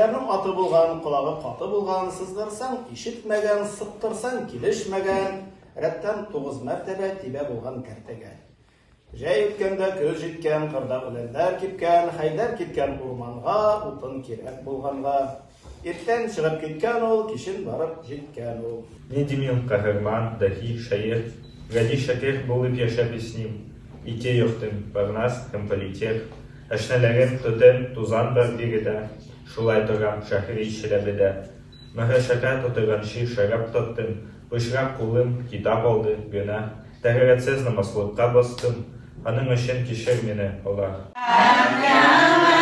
Кешеләрнең аты булган, колагы каты булган, сыздырсаң, ишетмәгән, сыктырсаң, килешмәгән, рәттән 9 мәртәбә тибә булган кәртәгә. Җәй үткәндә көз җиткән, кырда үләннәр кипкән, хәйдәр киткән урманга, утын кирәк булганга. Иртән чыгып киткән ул, кичен барып җиткән ул. Недимил каһарман, даһи шаир, Гади Шакир булып яшәп исним. Ике йортым, Барнас һәм Политех. Әшнәләрем төтен, тузан бар биредә. Шулай торам шәһри Чиләбедә. Мәһәшәкә тутырганчы шарап тоттым. Пычрак кулым китап алды гына. Тәһәрәтсез намазлыкка бастым. Аның өчен кичер мине, Аллаһ.